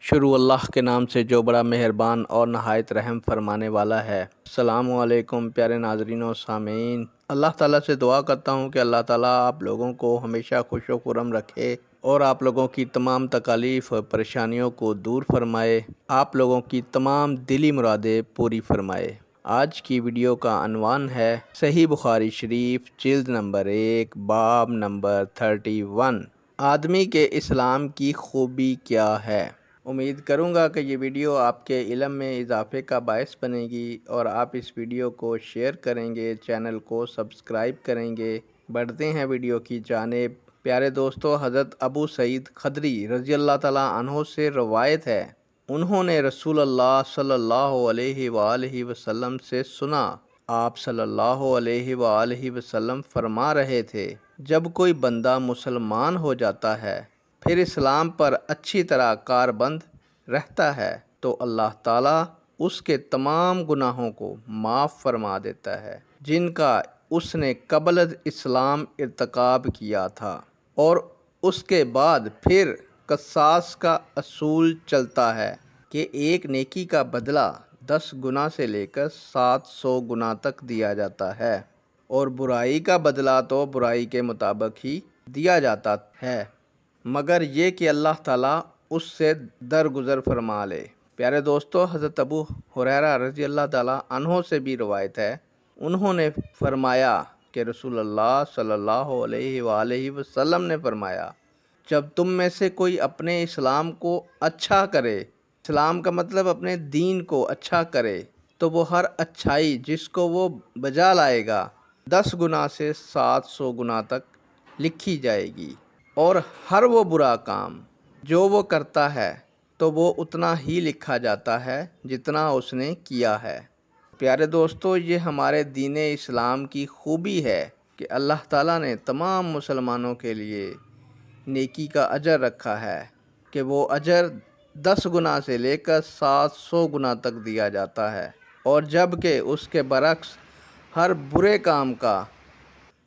شروع اللہ کے نام سے جو بڑا مہربان اور نہایت رحم فرمانے والا ہے۔ السلام علیکم پیارے ناظرین و سامعین، اللہ تعالیٰ سے دعا کرتا ہوں کہ اللہ تعالیٰ آپ لوگوں کو ہمیشہ خوش و خرم رکھے اور آپ لوگوں کی تمام تکالیف اور پریشانیوں کو دور فرمائے، آپ لوگوں کی تمام دلی مرادیں پوری فرمائے۔ آج کی ویڈیو کا عنوان ہے صحیح بخاری شریف جلد نمبر 1 باب نمبر 31، آدمی کے اسلام کی خوبی کیا ہے۔ امید کروں گا کہ یہ ویڈیو آپ کے علم میں اضافے کا باعث بنے گی اور آپ اس ویڈیو کو شیئر کریں گے، چینل کو سبسکرائب کریں گے۔ بڑھتے ہیں ویڈیو کی جانب۔ پیارے دوستو، حضرت ابو سعید خدری رضی اللہ تعالیٰ عنہ سے روایت ہے، انہوں نے رسول اللہ صلی اللہ علیہ وآلہ وسلم سے سنا، آپ صلی اللہ علیہ وآلہ وسلم فرما رہے تھے، جب کوئی بندہ مسلمان ہو جاتا ہے پھر اسلام پر اچھی طرح کاربند رہتا ہے تو اللہ تعالیٰ اس کے تمام گناہوں کو معاف فرما دیتا ہے جن کا اس نے قبل اسلام ارتکاب کیا تھا، اور اس کے بعد پھر قصاص کا اصول چلتا ہے کہ ایک نیکی کا بدلہ 10 گنا سے لے کر 700 گنا تک دیا جاتا ہے، اور برائی کا بدلہ تو برائی کے مطابق ہی دیا جاتا ہے، مگر یہ کہ اللہ تعالیٰ اس سے درگزر فرما لے۔ پیارے دوستو، حضرت ابو ہریرہ رضی اللہ تعالیٰ عنہ سے بھی روایت ہے، انہوں نے فرمایا کہ رسول اللہ صلی اللہ علیہ وآلہ وسلم نے فرمایا، جب تم میں سے کوئی اپنے اسلام کو اچھا کرے، اسلام کا مطلب اپنے دین کو اچھا کرے، تو وہ ہر اچھائی جس کو وہ بجا لائے گا 10 گنا سے 700 گنا تک لکھی جائے گی، اور ہر وہ برا کام جو وہ کرتا ہے تو وہ اتنا ہی لکھا جاتا ہے جتنا اس نے کیا ہے۔ پیارے دوستو، یہ ہمارے دین اسلام کی خوبی ہے کہ اللہ تعالیٰ نے تمام مسلمانوں کے لیے نیکی کا اجر رکھا ہے کہ وہ اجر 10 گنا سے لے کر 700 گنا تک دیا جاتا ہے، اور جبکہ اس کے برعکس ہر برے کام کا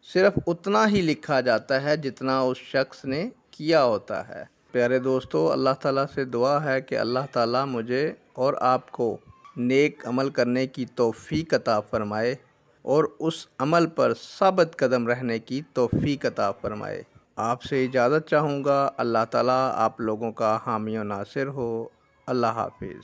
صرف اتنا ہی لکھا جاتا ہے جتنا اس شخص نے کیا ہوتا ہے۔ پیارے دوستو، اللہ تعالیٰ سے دعا ہے کہ اللہ تعالیٰ مجھے اور آپ کو نیک عمل کرنے کی توفیق عطا فرمائے اور اس عمل پر ثابت قدم رہنے کی توفیق عطا فرمائے۔ آپ سے اجازت چاہوں گا۔ اللہ تعالیٰ آپ لوگوں کا حامی و ناصر ہو۔ اللہ حافظ۔